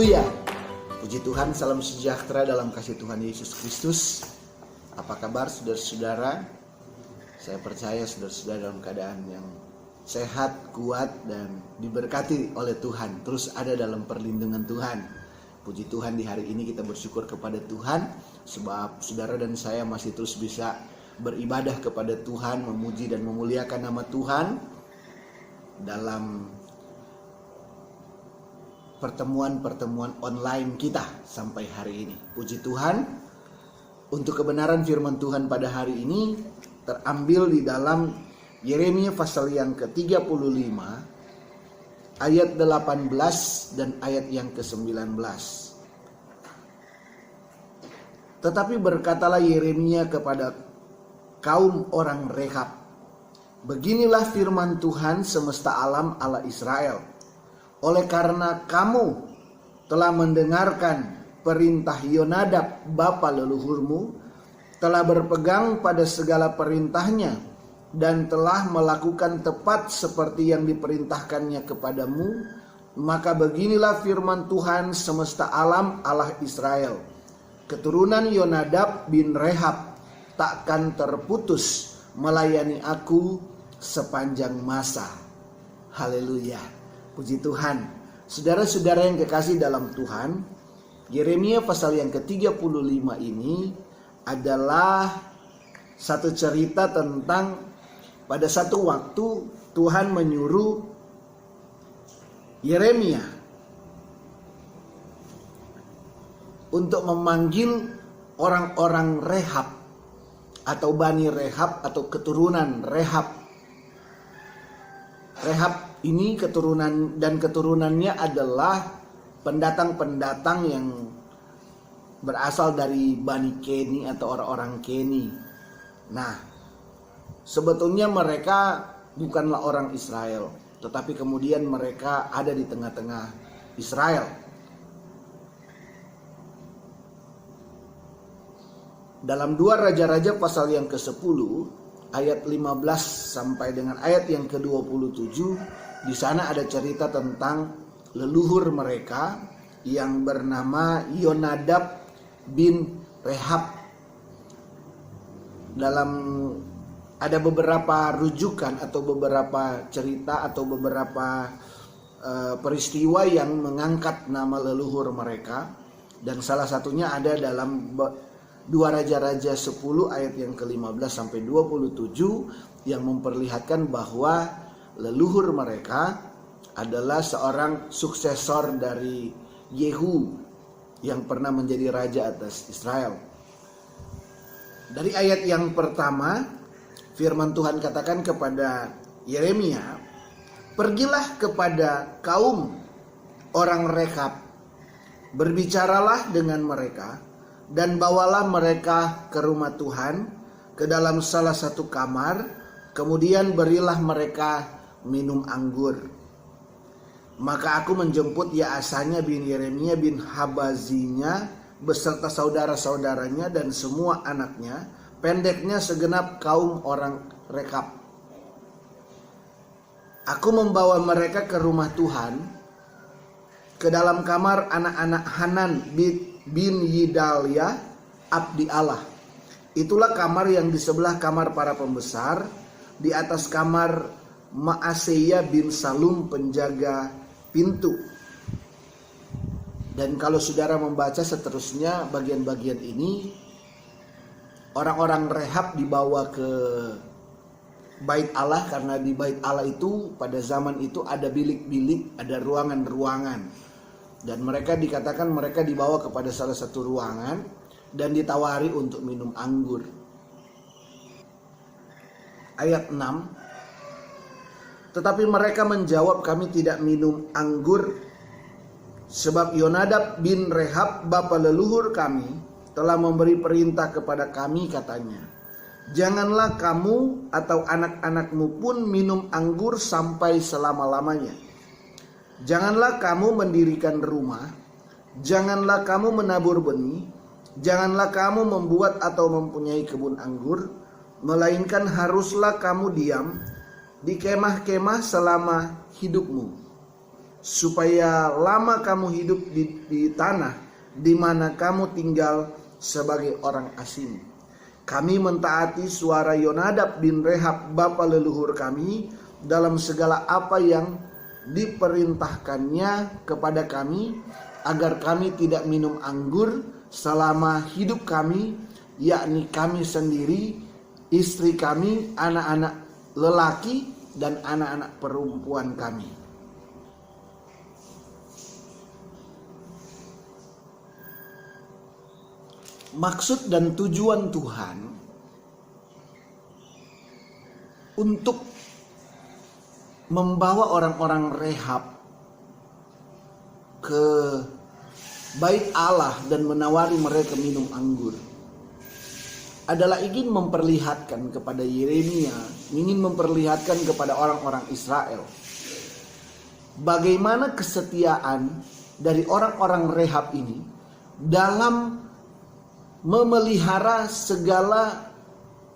Haleluya. Puji Tuhan, salam sejahtera dalam kasih Tuhan Yesus Kristus. Apa kabar saudara-saudara? Saya percaya saudara-saudara dalam keadaan yang sehat, kuat, dan diberkati oleh Tuhan. Terus ada dalam perlindungan Tuhan. Puji Tuhan, di hari ini kita bersyukur kepada Tuhan, sebab saudara dan saya masih terus bisa beribadah kepada Tuhan, memuji dan memuliakan nama Tuhan dalam pertemuan-pertemuan online kita sampai hari ini. Puji Tuhan, untuk kebenaran firman Tuhan pada hari ini terambil di dalam Yeremia pasal yang ke-35 ayat 18 dan ayat yang ke-19. Tetapi berkatalah Yeremia kepada kaum orang Rehab, beginilah firman Tuhan semesta alam Allah Israel. Oleh karena kamu telah mendengarkan perintah Yonadab bapa leluhurmu, telah berpegang pada segala perintahnya, dan telah melakukan tepat seperti yang diperintahkannya kepadamu, maka beginilah firman Tuhan semesta alam Allah Israel. Keturunan Yonadab bin Rehab takkan terputus melayani aku sepanjang masa. Haleluya. Puji Tuhan. Saudara-saudara yang kekasih dalam Tuhan, Yeremia pasal yang ke-35 ini adalah satu cerita tentang pada satu waktu Tuhan menyuruh Yeremia untuk memanggil orang-orang Rehab atau Bani Rehab atau keturunan Rehab. Rehab ini keturunannya adalah pendatang-pendatang yang berasal dari Bani Keni atau orang-orang Keni. Nah, sebetulnya mereka bukanlah orang Israel, tetapi kemudian mereka ada di tengah-tengah Israel. Dalam 2 Raja-Raja pasal yang ke-10 ayat 15 sampai dengan ayat yang ke-27, di sana ada cerita tentang leluhur mereka yang bernama Yonadab bin Rehab. Ada beberapa rujukan atau beberapa cerita atau beberapa peristiwa yang mengangkat nama leluhur mereka, dan salah satunya ada dalam 2 Raja-Raja 10 ayat yang ke-15 sampai 27 yang memperlihatkan bahwa leluhur mereka adalah seorang suksesor dari Yehu yang pernah menjadi raja atas Israel. Dari ayat yang pertama, firman Tuhan katakan kepada Yeremia, pergilah kepada kaum orang Rehab, berbicaralah dengan mereka, dan bawalah mereka ke rumah Tuhan, ke dalam salah satu kamar, kemudian berilah mereka minum anggur. Maka aku menjemput Yaasanya bin Yeremia bin Habazinya beserta saudara-saudaranya dan semua anaknya, pendeknya segenap kaum orang Rekab. Aku membawa mereka ke rumah Tuhan, ke dalam kamar anak-anak Hanan bin Yidalia abdi Allah. Itulah kamar yang di sebelah kamar para pembesar, di atas kamar Maaseya bin Salum penjaga pintu. Dan kalau saudara membaca seterusnya bagian-bagian ini, orang-orang Rehab dibawa ke Bait Allah, karena di Bait Allah itu pada zaman itu ada bilik-bilik, ada ruangan-ruangan. Dan mereka dikatakan mereka dibawa kepada salah satu ruangan dan ditawari untuk minum anggur. Ayat 6, tetapi mereka menjawab, kami tidak minum anggur, sebab Yonadab bin Rehab bapa leluhur kami telah memberi perintah kepada kami, katanya, janganlah kamu atau anak-anakmu pun minum anggur sampai selama-lamanya. Janganlah kamu mendirikan rumah, janganlah kamu menabur benih, janganlah kamu membuat atau mempunyai kebun anggur, melainkan haruslah kamu diam di kemah-kemah selama hidupmu, supaya lama kamu hidup di tanah di mana kamu tinggal sebagai orang asing. Kami mentaati suara Yonadab bin Rehab bapa leluhur kami dalam segala apa yang diperintahkannya kepada kami, agar kami tidak minum anggur selama hidup kami, yakni kami sendiri, istri kami, anak-anak lelaki dan anak-anak perempuan kami. Maksud dan tujuan Tuhan untuk membawa orang-orang Rehab ke bait Allah dan menawari mereka minum anggur adalah ingin memperlihatkan kepada Yeremia, ingin memperlihatkan kepada orang-orang Israel bagaimana kesetiaan dari orang-orang Rehab ini dalam memelihara segala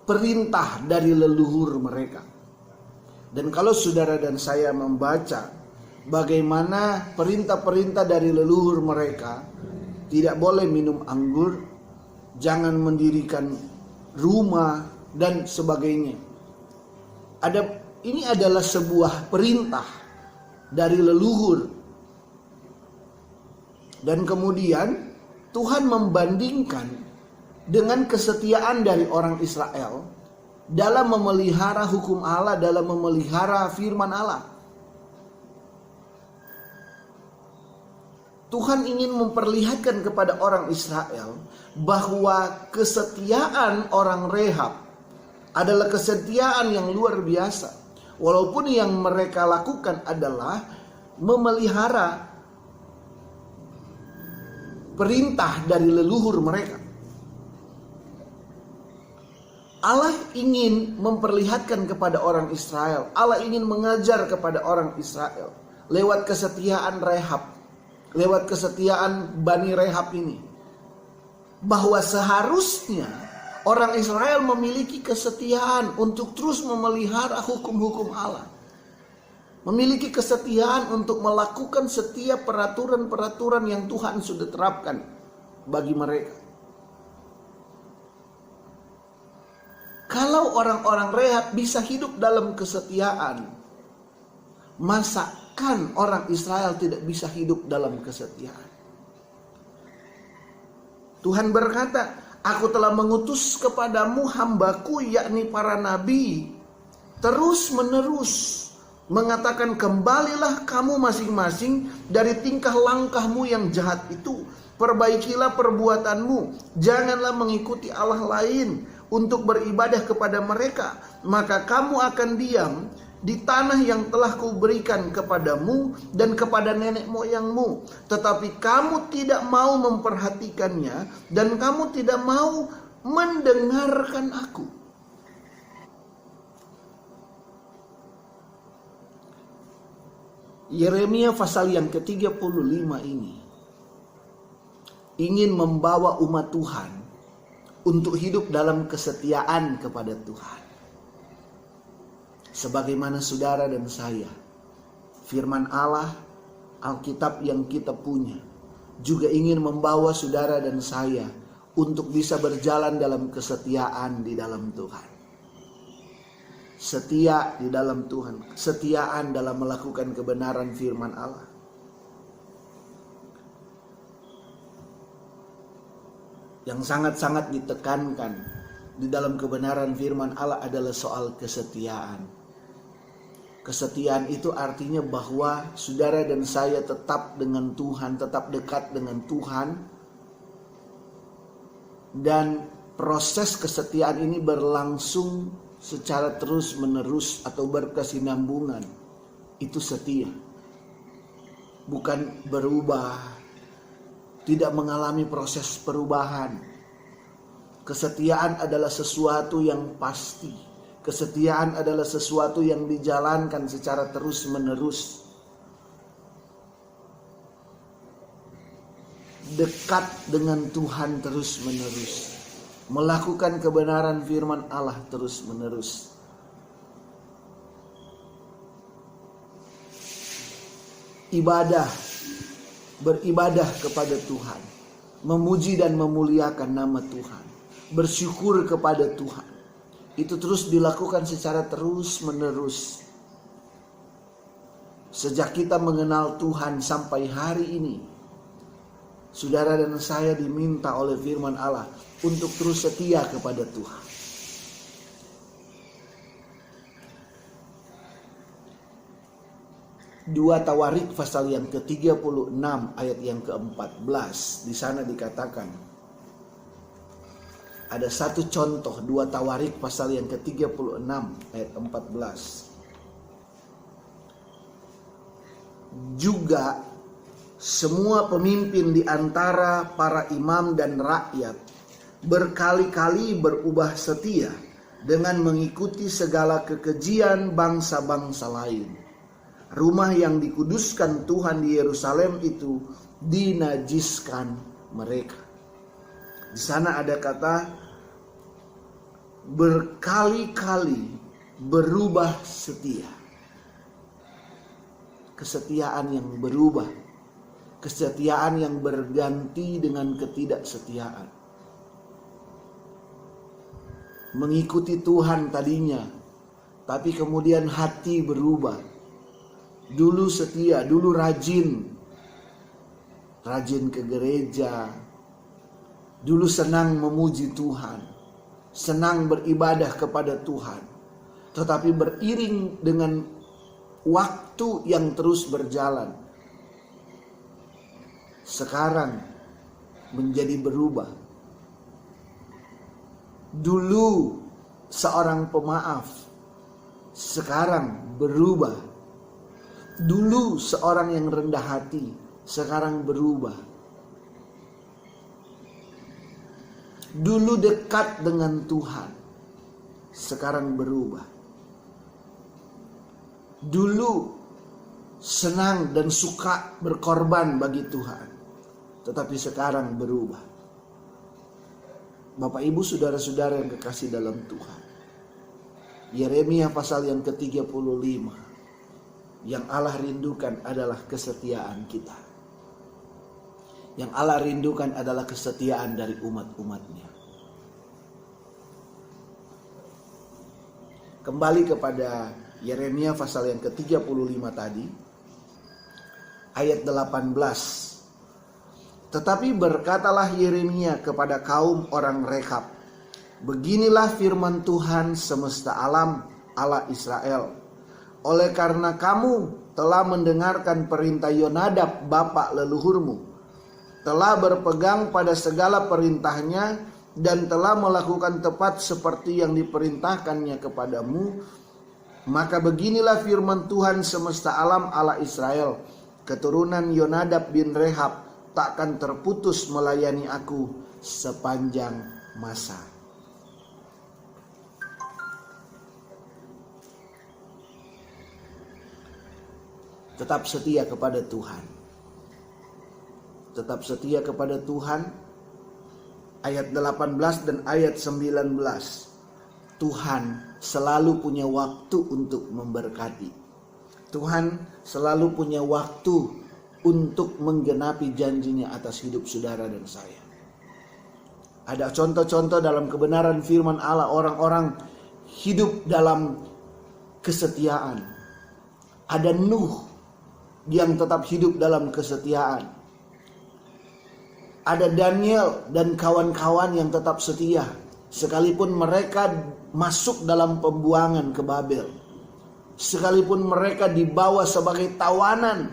perintah dari leluhur mereka. Dan kalau saudara dan saya membaca bagaimana perintah-perintah dari leluhur mereka, tidak boleh minum anggur, jangan mendirikan rumah dan sebagainya. Ini adalah sebuah perintah dari leluhur. Dan kemudian Tuhan membandingkan dengan kesetiaan dari orang Israel dalam memelihara hukum Allah, dalam memelihara firman Allah. Tuhan ingin memperlihatkan kepada orang Israel bahwa kesetiaan orang Rehab adalah kesetiaan yang luar biasa. Walaupun yang mereka lakukan adalah memelihara perintah dari leluhur mereka. Allah ingin memperlihatkan kepada orang Israel, Allah ingin mengajar kepada orang Israel lewat kesetiaan Rehab, lewat kesetiaan Bani Rehab ini, bahwa seharusnya orang Israel memiliki kesetiaan untuk terus memelihara hukum-hukum Allah, memiliki kesetiaan untuk melakukan setiap peraturan-peraturan yang Tuhan sudah terapkan bagi mereka. Kalau orang-orang Rehab bisa hidup dalam kesetiaan, masakan orang Israel tidak bisa hidup dalam kesetiaan? Tuhan berkata, aku telah mengutus kepadamu hambaku, yakni para nabi, terus menerus mengatakan, kembalilah kamu masing-masing dari tingkah langkahmu yang jahat itu. Perbaikilah perbuatanmu, janganlah mengikuti Allah lain untuk beribadah kepada mereka, maka kamu akan diam di tanah yang telah kuberikan kepadamu dan kepada nenek moyangmu. Tetapi kamu tidak mau memperhatikannya dan kamu tidak mau mendengarkan aku. Yeremia pasal yang ke-35 ini ingin membawa umat Tuhan untuk hidup dalam kesetiaan kepada Tuhan. Sebagaimana saudara dan saya, firman Allah, Alkitab yang kita punya, juga ingin membawa saudara dan saya untuk bisa berjalan dalam kesetiaan di dalam Tuhan. Setia di dalam Tuhan, kesetiaan dalam melakukan kebenaran firman Allah. Yang sangat-sangat ditekankan di dalam kebenaran firman Allah adalah soal kesetiaan. Kesetiaan itu artinya bahwa saudara dan saya tetap dengan Tuhan, tetap dekat dengan Tuhan. Dan proses kesetiaan ini berlangsung secara terus menerus atau berkesinambungan. Itu setia. Bukan berubah, tidak mengalami proses perubahan. Kesetiaan adalah sesuatu yang pasti. Kesetiaan adalah sesuatu yang dijalankan secara terus-menerus. Dekat dengan Tuhan terus-menerus. Melakukan kebenaran firman Allah terus-menerus. beribadah kepada Tuhan, memuji dan memuliakan nama Tuhan, bersyukur kepada Tuhan. Itu terus dilakukan secara terus-menerus. Sejak kita mengenal Tuhan sampai hari ini, saudara dan saya diminta oleh firman Allah untuk terus setia kepada Tuhan. Dua Tawarik pasal yang ke-36 ayat yang ke-14. Di sana dikatakan, ada satu contoh, 2 Tawarik pasal yang ke-36 ayat 14. Juga semua pemimpin di antara para imam dan rakyat berkali-kali berubah setia dengan mengikuti segala kekejian bangsa-bangsa lain. Rumah yang dikuduskan Tuhan di Yerusalem itu dinajiskan mereka. Di sana ada kata berkali-kali berubah setia. Kesetiaan yang berubah, kesetiaan yang berganti dengan ketidaksetiaan. Mengikuti Tuhan tadinya, tapi kemudian hati berubah. Dulu setia, dulu rajin ke gereja. Dulu senang memuji Tuhan, senang beribadah kepada Tuhan. Tetapi beriring dengan waktu yang terus berjalan, sekarang menjadi berubah. Dulu seorang pemaaf, sekarang berubah. Dulu seorang yang rendah hati, sekarang berubah. Dulu dekat dengan Tuhan, sekarang berubah. Dulu senang dan suka berkorban bagi Tuhan, tetapi sekarang berubah. Bapak Ibu saudara-saudara yang kekasih dalam Tuhan, Yeremia pasal yang ke-35, yang Allah rindukan adalah kesetiaan kita. Yang Allah rindukan adalah kesetiaan dari umat-umatnya. Kembali kepada Yeremia pasal yang ke-35 tadi, ayat 18. Tetapi berkatalah Yeremia kepada kaum orang Rekab, beginilah firman Tuhan semesta alam, Allah Israel. Oleh karena kamu telah mendengarkan perintah Yonadab bapak leluhurmu, telah berpegang pada segala perintahnya, dan telah melakukan tepat seperti yang diperintahkannya kepadamu, maka beginilah firman Tuhan semesta alam Allah Israel, keturunan Yonadab bin Rehab takkan terputus melayani aku sepanjang masa. Tetap setia kepada Tuhan. Tetap setia kepada Tuhan. Ayat 18 dan ayat 19. Tuhan selalu punya waktu untuk memberkati. Tuhan selalu punya waktu untuk menggenapi janjinya atas hidup saudara dan saya. Ada contoh-contoh dalam kebenaran firman Allah, orang-orang hidup dalam kesetiaan. Ada Nuh yang tetap hidup dalam kesetiaan. Ada Daniel dan kawan-kawan yang tetap setia, sekalipun mereka masuk dalam pembuangan ke Babel, sekalipun mereka dibawa sebagai tawanan,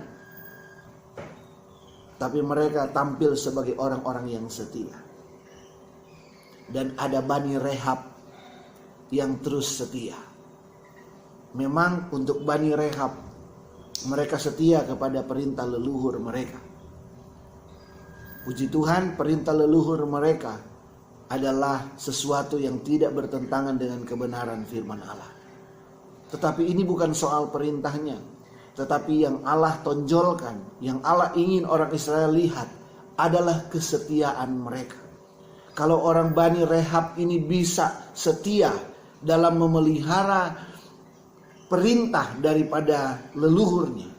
tapi mereka tampil sebagai orang-orang yang setia. Dan ada Bani Rehab yang terus setia. Memang untuk Bani Rehab, mereka setia kepada perintah leluhur mereka. Puji Tuhan, perintah leluhur mereka adalah sesuatu yang tidak bertentangan dengan kebenaran firman Allah. Tetapi ini bukan soal perintahnya, tetapi yang Allah tonjolkan, yang Allah ingin orang Israel lihat adalah kesetiaan mereka. Kalau orang Bani Rehab ini bisa setia dalam memelihara perintah daripada leluhurnya,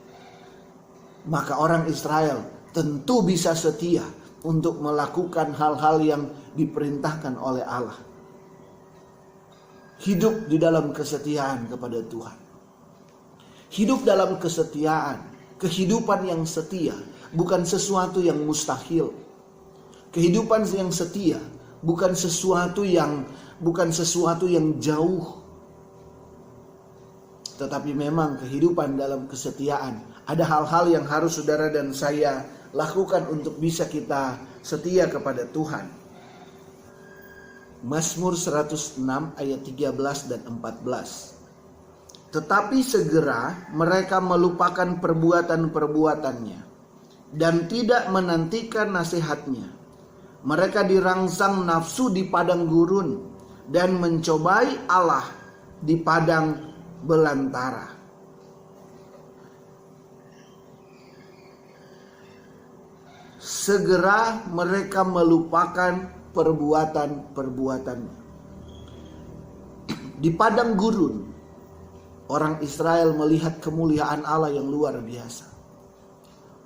maka orang Israel tentu bisa setia untuk melakukan hal-hal yang diperintahkan oleh Allah. Hidup di dalam kesetiaan kepada Tuhan. Hidup dalam kesetiaan, kehidupan yang setia bukan sesuatu yang mustahil. Kehidupan yang setia bukan sesuatu yang jauh. Tetapi memang kehidupan dalam kesetiaan, ada hal-hal yang harus saudara dan saya lakukan untuk bisa kita setia kepada Tuhan. Mazmur 106 ayat 13 dan 14. Tetapi segera mereka melupakan perbuatan-perbuatannya dan tidak menantikan nasihatnya. Mereka dirangsang nafsu di padang gurun dan mencobai Allah di padang belantara. Segera mereka melupakan perbuatan-perbuatannya. Di padang gurun, orang Israel melihat kemuliaan Allah yang luar biasa.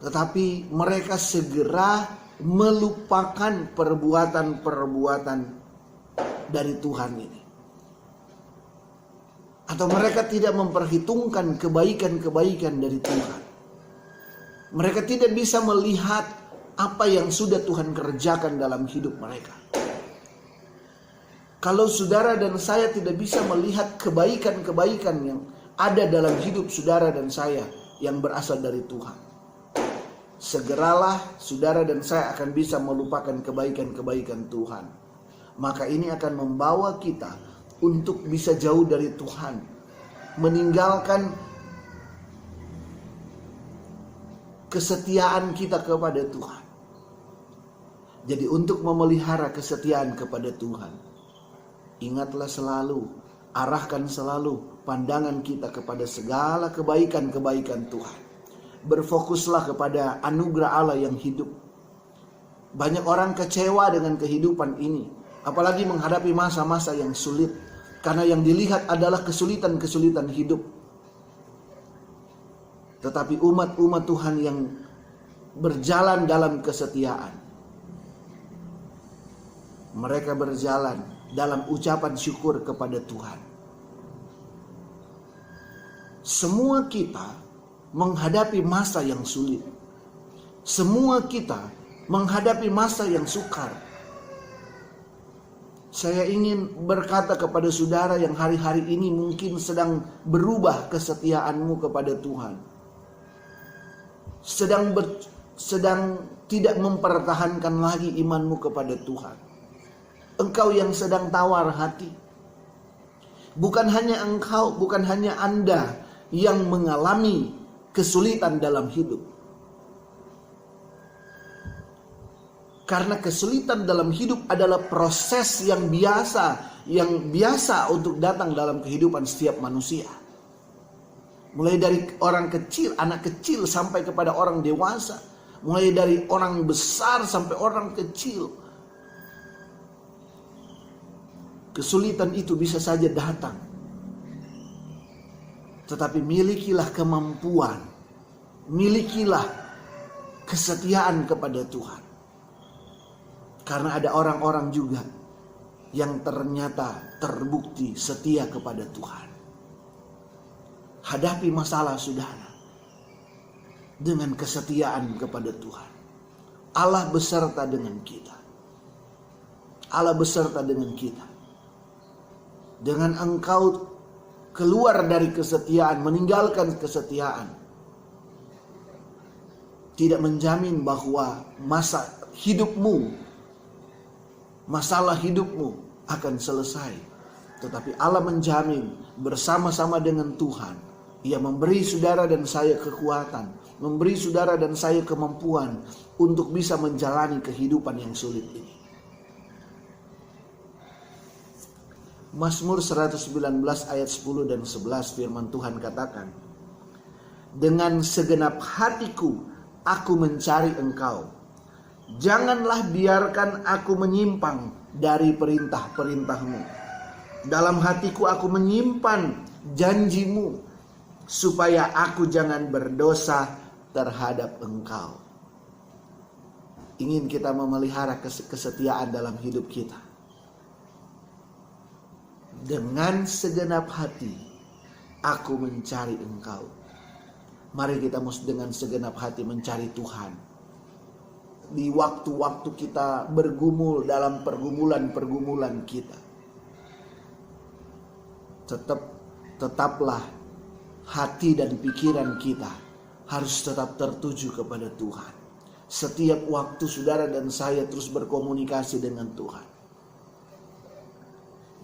Tetapi mereka segera melupakan perbuatan-perbuatan dari Tuhan ini. Atau mereka tidak memperhitungkan kebaikan-kebaikan dari Tuhan. Mereka tidak bisa melihat apa yang sudah Tuhan kerjakan dalam hidup mereka. Kalau saudara dan saya tidak bisa melihat kebaikan-kebaikan yang ada dalam hidup saudara dan saya yang berasal dari Tuhan, segeralah saudara dan saya akan bisa melupakan kebaikan-kebaikan Tuhan. Maka ini akan membawa kita untuk bisa jauh dari Tuhan, meninggalkan kesetiaan kita kepada Tuhan. Jadi untuk memelihara kesetiaan kepada Tuhan, ingatlah selalu, arahkan selalu pandangan kita kepada segala kebaikan-kebaikan Tuhan. Berfokuslah kepada anugerah Allah yang hidup. Banyak orang kecewa dengan kehidupan ini, apalagi menghadapi masa-masa yang sulit, karena yang dilihat adalah kesulitan-kesulitan hidup. Tetapi umat-umat Tuhan yang berjalan dalam kesetiaan, mereka berjalan dalam ucapan syukur kepada Tuhan. Semua kita menghadapi masa yang sulit. Semua kita menghadapi masa yang sukar. Saya ingin berkata kepada saudara yang hari-hari ini mungkin sedang berubah kesetiaanmu kepada Tuhan. Sedang tidak mempertahankan lagi imanmu kepada Tuhan. Engkau yang sedang tawar hati. Bukan hanya engkau, bukan hanya Anda yang mengalami kesulitan dalam hidup. Karena kesulitan dalam hidup adalah proses yang biasa untuk datang dalam kehidupan setiap manusia. Mulai dari orang kecil, anak kecil sampai kepada orang dewasa. Mulai dari orang besar sampai orang kecil. Kesulitan itu bisa saja datang. Tetapi milikilah kemampuan, milikilah kesetiaan kepada Tuhan. Karena ada orang-orang juga yang ternyata terbukti setia kepada Tuhan. Hadapi masalah saudara dengan kesetiaan kepada Tuhan. Allah beserta dengan kita. Allah beserta dengan kita. Dengan engkau keluar dari kesetiaan, meninggalkan kesetiaan, tidak menjamin bahwa masalah hidupmu akan selesai. Tetapi Allah menjamin bersama-sama dengan Tuhan, Ia memberi saudara dan saya kekuatan, memberi saudara dan saya kemampuan untuk bisa menjalani kehidupan yang sulit ini. Mazmur 119 ayat 10 dan 11 firman Tuhan katakan, dengan segenap hatiku aku mencari Engkau. Janganlah biarkan aku menyimpang dari perintah-perintah-Mu. Dalam hatiku aku menyimpan janji-Mu, supaya aku jangan berdosa terhadap Engkau. Ingin kita memelihara kesetiaan dalam hidup kita. Dengan segenap hati aku mencari Engkau. Mari kita dengan segenap hati mencari Tuhan. Di waktu-waktu kita bergumul dalam pergumulan-pergumulan kita. Tetaplah hati dan pikiran kita harus tetap tertuju kepada Tuhan. Setiap waktu saudara dan saya terus berkomunikasi dengan Tuhan.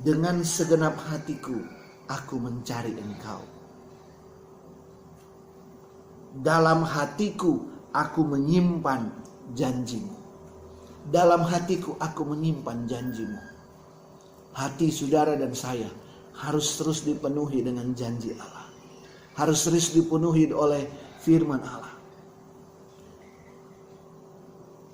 Dengan segenap hatiku aku mencari Engkau. Dalam hatiku aku menyimpan janjimu. Dalam hatiku aku menyimpan janjimu. Hati saudara dan saya harus terus dipenuhi dengan janji Allah. Harus terus dipenuhi oleh firman Allah.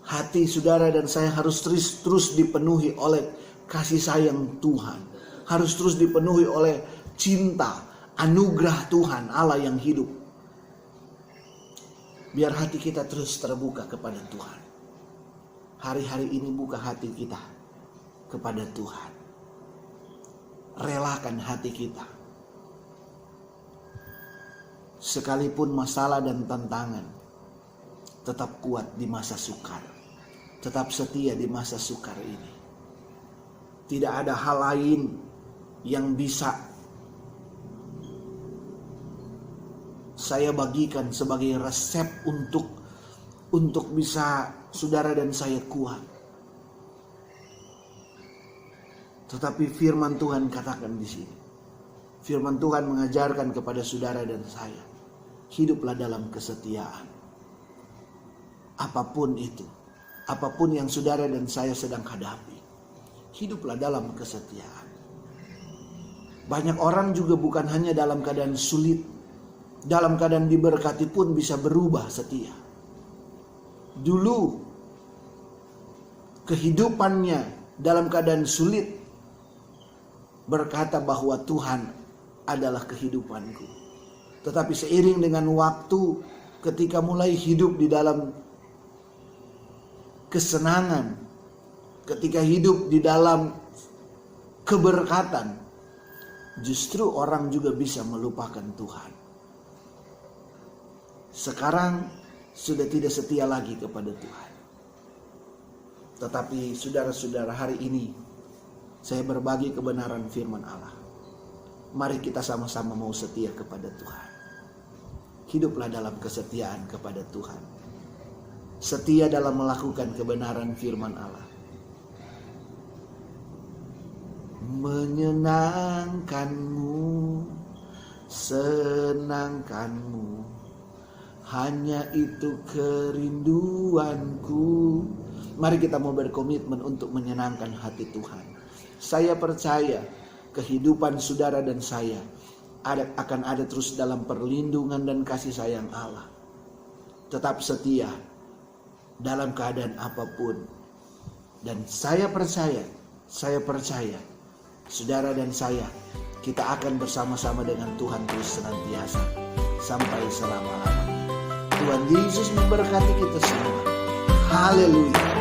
Hati saudara dan saya harus terus dipenuhi oleh kasih sayang Tuhan. Harus terus dipenuhi oleh cinta, anugerah Tuhan Allah yang hidup. Biar hati kita terus terbuka kepada Tuhan. Hari-hari ini buka hati kita kepada Tuhan. Relakan hati kita. Sekalipun masalah dan tantangan, tetap kuat di masa sukar. Tetap setia di masa sukar ini. Tidak ada hal lain yang bisa saya bagikan sebagai resep untuk bisa saudara dan saya kuat. Tetapi firman Tuhan katakan di sini. Firman Tuhan mengajarkan kepada saudara dan saya, hiduplah dalam kesetiaan. Apapun itu, apapun yang saudara dan saya sedang hadapi, hiduplah dalam kesetiaan. Banyak orang juga bukan hanya dalam keadaan sulit, dalam keadaan diberkati pun bisa berubah setia. Dulu kehidupannya dalam keadaan sulit berkata bahwa Tuhan adalah kehidupanku. Tetapi seiring dengan waktu, ketika mulai hidup di dalam kesenangan, ketika hidup di dalam keberkatan, justru orang juga bisa melupakan Tuhan. Sekarang sudah tidak setia lagi kepada Tuhan. Tetapi saudara-saudara, hari ini saya berbagi kebenaran firman Allah. Mari kita sama-sama mau setia kepada Tuhan. Hiduplah dalam kesetiaan kepada Tuhan. Setia dalam melakukan kebenaran firman Allah. Menyenangkanmu, senangkanmu, hanya itu kerinduanku. Mari kita mau berkomitmen untuk menyenangkan hati Tuhan. Saya percaya kehidupan saudara dan saya akan ada terus dalam perlindungan dan kasih sayang Allah. Tetap setia dalam keadaan apapun. Dan saya percaya saudara dan saya, kita akan bersama-sama dengan Tuhan terus senantiasa sampai selama-lamanya. Tuhan Yesus memberkati kita semua. Haleluya.